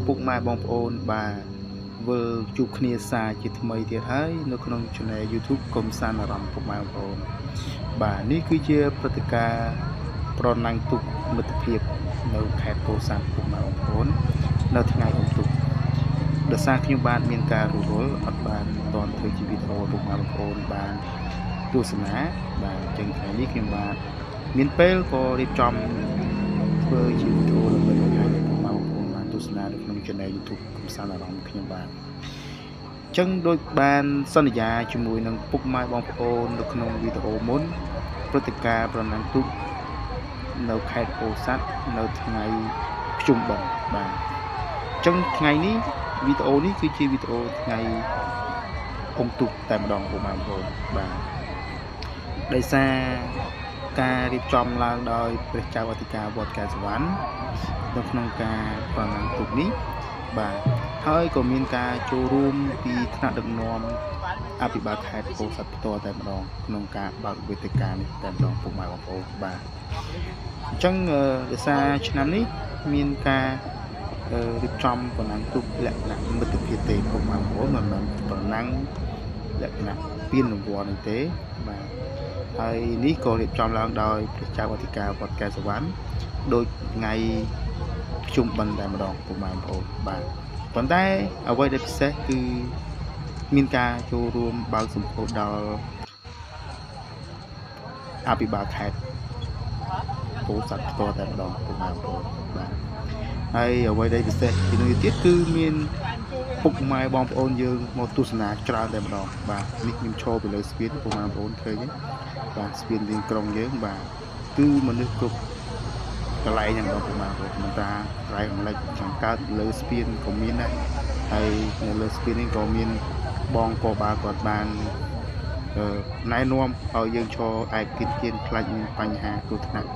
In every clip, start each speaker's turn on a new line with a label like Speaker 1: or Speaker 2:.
Speaker 1: ពុកម៉ែបងប្អូនបាទវិលជួបគ្នាសារជាថ្មីទៀតហើយនៅក្នុង Channel YouTube កុំសានអារម្មណ៍ពុកម៉ែបងប្អូនបាទនេះគឺជាព្រឹត្តិការណ៍ប្រណាំងទូកមិត្តភាពនៅខេត្តពោធិ៍សាត់ពុកម៉ែបងប្អូននៅថ្ងៃអុំទូកដោយសារខ្ញុំបានមានការរវល់អត់បានតន់ធ្វើជាវីដេអូពុកម៉ែបងប្អូនបានទស្សនាបាទអញ្ចឹងថ្ងៃនេះខ្ញុំបាទមានពេលក៏រៀបចំធ្វើជាវីដេអូដើម្បីបង្ហាញឲ្យពុកម៉ែបងប្អូនបានទស្សនានៅក្នុង Channel YouTube កំសាន្តអារម្មណ៍ខ្ញុំបាទអញ្ចឹងដូចបានសន្យាជាមួយនឹងពុកម៉ែបងប្អូននៅក្នុងវីដេអូមុនព្រឹត្តិការណ៍ប្រណាំងទូកនៅខេត្តពោធិ៍សាត់នៅថ្ងៃភ្ជុំបិណ្ឌបាទអញ្ចឹងថ្ងៃនេះវីដេអូនេះគឺជាវីដេអូថ្ងៃអុំទូកតែម្ដងពុកម៉ែបងប្អូនបាទដោយសារការរៀបចំឡើងដោយព្រះចៅអធិការវត្តកែវសវណ្ណនៅក្នុងការប្រណាំងទូកនេះបាទហើយក៏មានការចូលរួមពីថ្នាក់ដឹកនាំអភិបាលខេត្តពោធិ៍សាត់ផ្ទាល់តែម្ដងក្នុងការបើកវេទិកានេះតែម្ដងពុកម៉ែបងប្អូនបាទអញ្ចឹងដោយសារឆ្នាំនេះមានការរៀបចំប្រណាំងទូកលក្ខណៈមិត្តភាពទេពុកម៉ែបងប្អូនមិនមែនប្រណាំងលក្ខណៈពានរង្វាន់ទេបាទហើយនេះក៏រៀបចំឡើងដោយព្រះចៅអធិការវត្តកែវសវណ្ណដូចថ្ងៃភ្ជុំបិណ្ឌតែម្ដងពុកម៉ែបងប្អូនបាទប៉ុន្តែអ្វីដែលពិសេសគឺមានការចូលរួមបើកសម្ពោធដល់អភិបាលខេត្តពោធិ៍សាត់ផ្ទាល់តែម្ដងពុកម៉ែបងប្អូនបាទហើយអ្វីដែលពិសេសពីនេះទៀតគឺមានពុកម៉ែបងប្អូនយើងមកទស្សនាច្រើនតែម្ដងបាទនេះខ្ញុំឈរពីលើស្ពានពុកម៉ែបងប្អូនឃើញទេបាទស្ពានរៀងក្រុងយើងបាទគឺមនុស្សគ្រប់កន្លែងហ្នឹងបងប្អូនបាទមិនថាក្រៅខាងលិចខាងកើតលើស្ពានក៏មានដែរហើយនៅលើស្ពាននេះក៏មានបងកបាគាត់បានណែនាំឲ្យយើងឈរឯកកិច្ចជាខ្លាចមានបញ្ហាគ្រោះថ្នាក់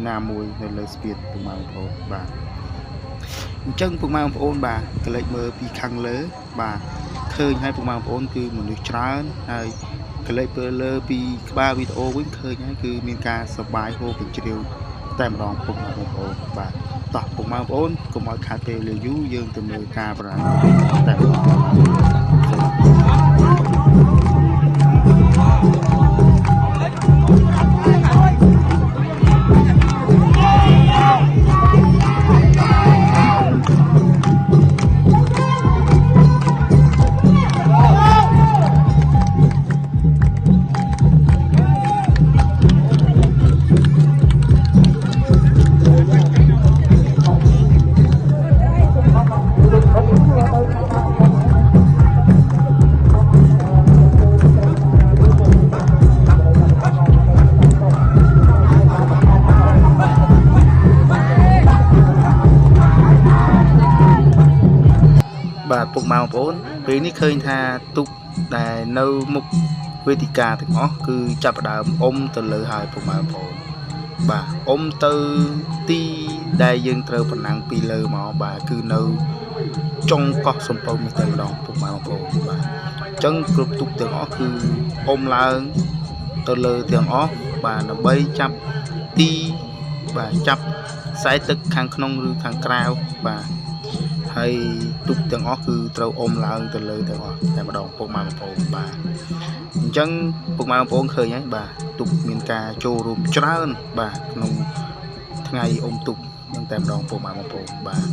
Speaker 1: ណាមួយនៅលើស្ពានពុកម៉ែបងប្អូនបាទអញ្ចឹងពុកម៉ែបងប្អូនបាទក្លែកមើលពីខាងលើបាទឃើញហើយពុកម៉ែបងប្អូនគឺមនុស្សច្រើនហើយក្លែកមើលលើពីក្បាលវីដេអូវិញឃើញហើយគឺមានការសប្បាយហូរកញ្ជ្រៀវតែម្ដងពុកម៉ែបងប្អូនបាទតោះពុកម៉ែបងប្អូនកុំឲ្យខាតពេលវេលាយូរយើងទៅមើលការប្រណាំងតែម្ដងបាទពុកម៉ែបងប្អូនពេលនេះឃើញថាទូកដែលនៅមុខវេទិកាទាំងអស់គឺចាប់ផ្ដើមអុំទៅលើហើយពុកម៉ែបងប្អូនបាទអុំទៅទីដែលយើងត្រូវប្រណាំងពីលើមកបាទគឺនៅចុងកោះសំពៅនេះតែម្ដងពុកម៉ែបងប្អូនបាទអញ្ចឹងគ្រប់ទូកទាំងអស់គឺអុំឡើងទៅលើទាំងអស់បាទដើម្បីចាប់ទីបាទចាប់ខ្សែទឹកខាងក្នុងឬខាងក្រៅបាទហើយទូកទាំងអស់គឺត្រូវអុំឡើងទៅលើទាំងអស់តែម្ដងពុកម៉ែបងប្អូនបាទអញ្ចឹងពុកម៉ែបងប្អូនឃើញហើយបាទទូកមានការចូលរួមច្រើនបាទក្នុងថ្ងៃអុំទូកនឹងតែម្ដងពុកម៉ែបងប្អូនបាទ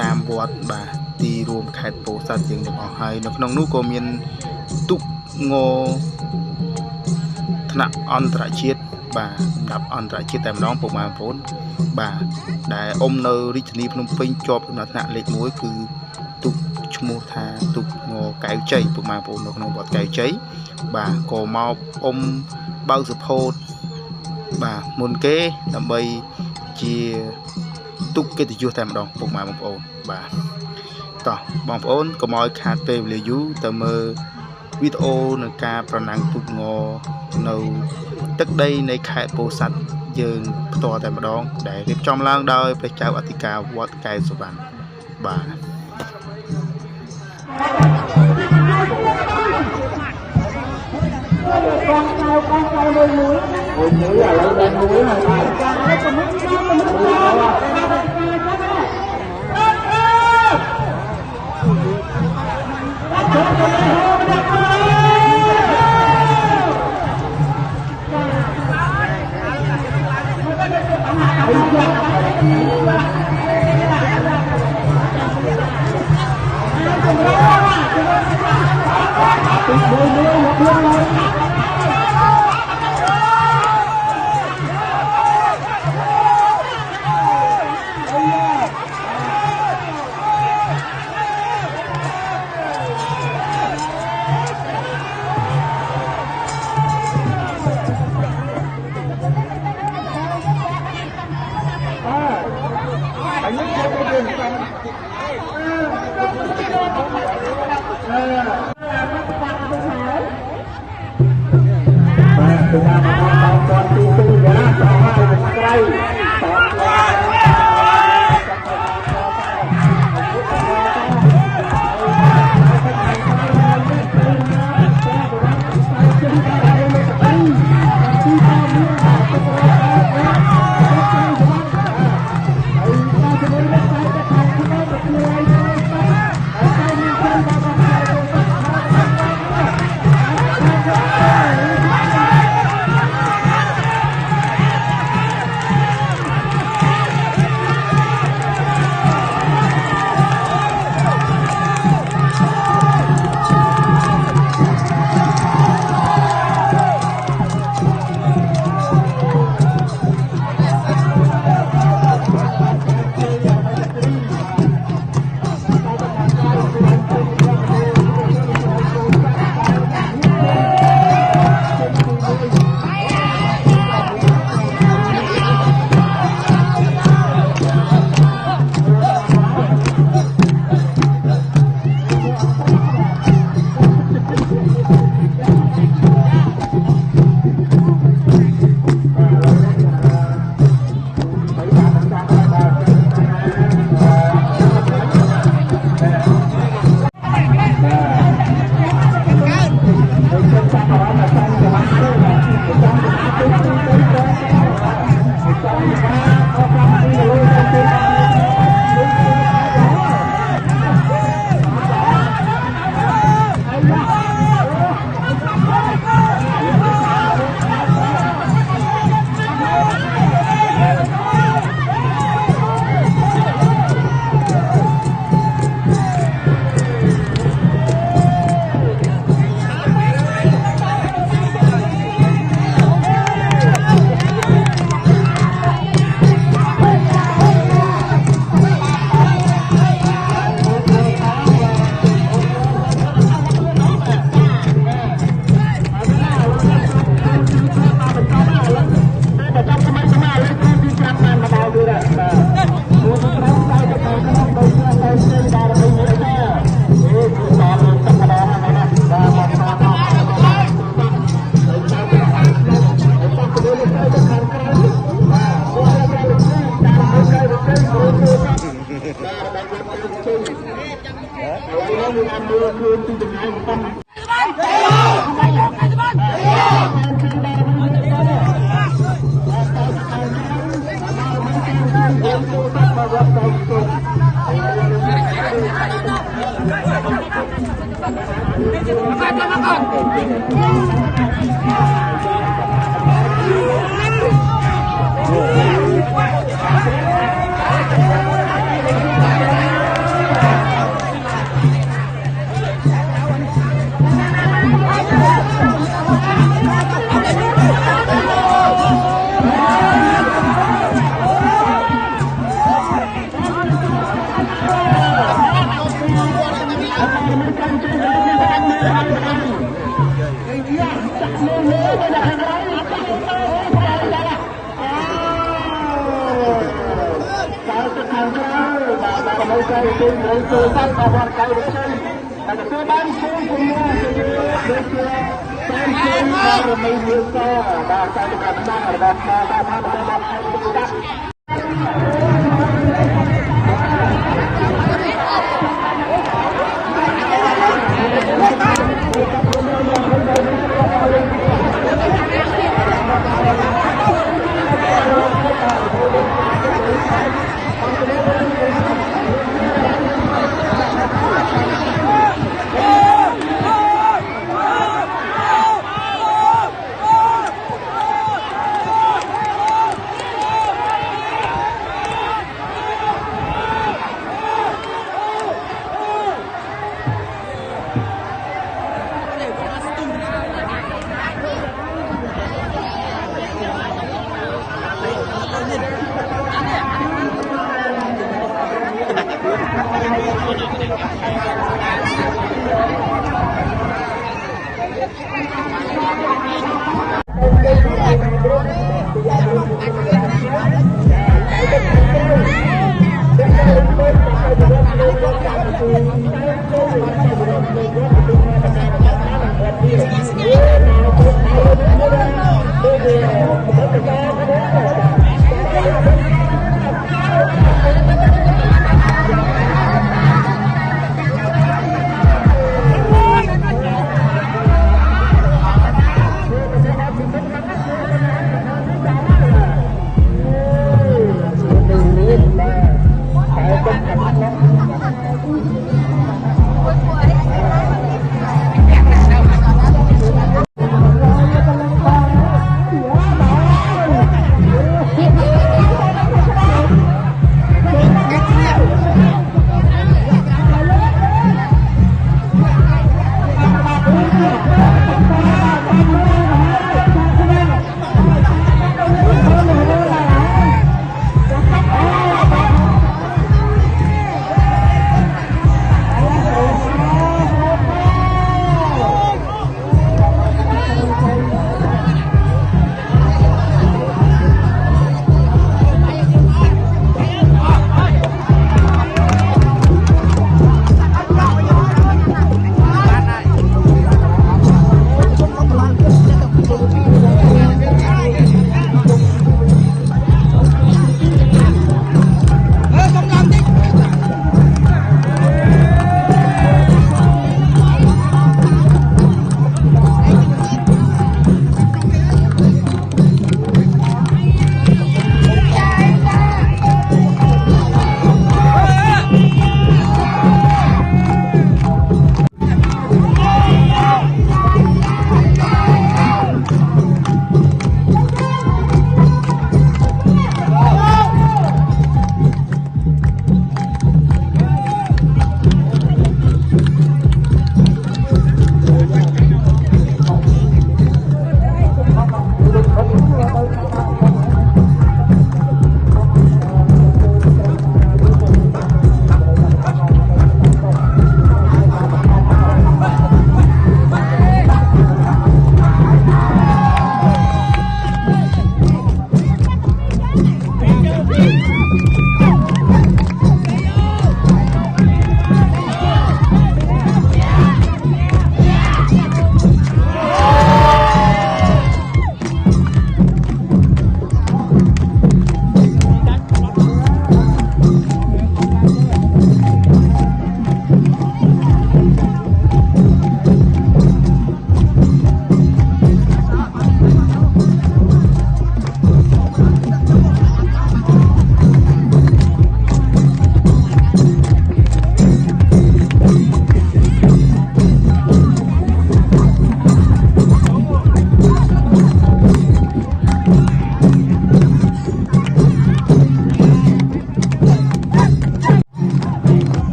Speaker 1: តាមវត្តបាទទីរួមខេត្តពោធិ៍សាត់យើងទាំងអស់ហើយនៅក្នុងនោះក៏មានទូកងថ្នាក់អន្តរជាតិបាទសម្រាប់អន្តរជាតិតែម្ដងពុកម៉ែបងប្អូនបាទដែលអុំនៅរាជធានីភ្នំពេញជាប់ដំណាក់ថ្នាក់លេខ1គឺទូកឈ្មោះថាទូកងកែវជ័យពុកម៉ែបងប្អូននៅក្នុងវត្តកែវជ័យបាទក៏មកអុំបើកសភោតបាទមុនគេដើម្បីជាទូកកិត្តិយសតែម្ដងពុកម៉ែបងប្អូនបាទតោះបងប្អូនកុំឲ្យខាតពេលវេលាយូរទៅមើលវីដេអូនៃការប្រណាំងទូកងនៅទឹកដីនៃខេត្តពោធិ៍សាត់យើងផ្ទាល់តែម្ដងដែលរៀបចំឡើងដោយព្រះចៅអធិការវត្តកែវសវណ្ណបាទ
Speaker 2: Mũi là lấy lên mũi này.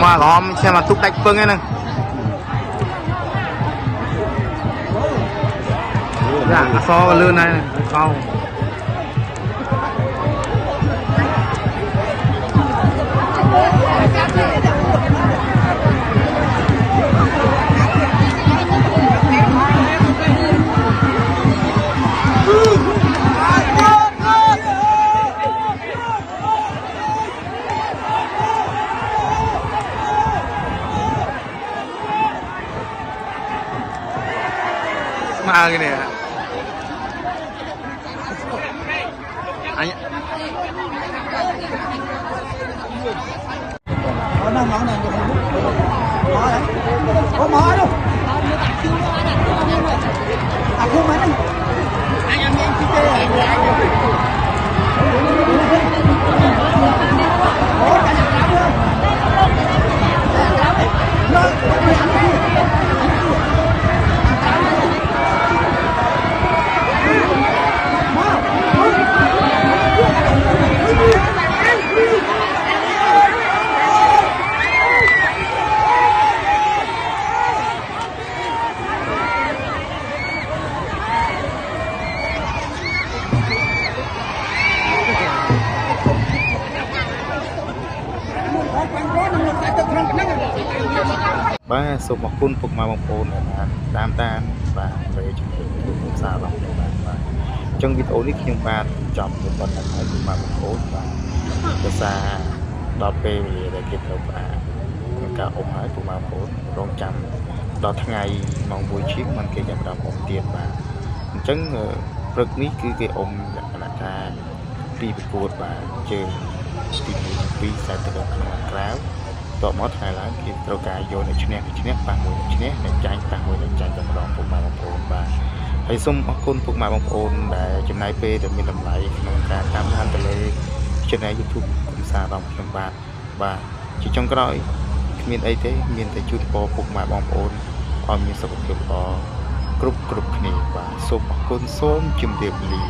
Speaker 1: mà gom xem mà thúc đạch phương ấy nè dạ so lươn này không mà cái này anh
Speaker 2: nó món này có món đâu à không mấy anh em chi kê
Speaker 1: ba số một cún phục mà bông phồn là đam tan và về chương trình của sao lòng và trong video này khi ba chọn một con là phải phục mà bông phồn và xa đo pe về để kịp thời và cả ôm hái phục mà phồn rong chăm đo tháng ngày mong buổi chiếc mình kia dành đồng ôm tiền và chân rất ní cứ cái ôm là ta đi bị cột và chơi tìm vì sai từ đó là kéoตัวมอสไทยแล้วคือตัวกายโยนในชนิดปางมวยชนิดในใจปางมวยในใจจะมาลองพวกมาบางโอนบ่าให้ส้มอคุณพวกมาบางโอนได้จำนายเป้แต่มีลำไหลในการตามทันทะเลชนิดยูทูบคุณซาลองลำบากบ่าจีจงกร้อยมีไอเต้มีแต่จุดพอพวกมาบางโอนพอมีสกุลพอกรุบนี่บ่าส้มอคุณส้มจุ่มเดียบลี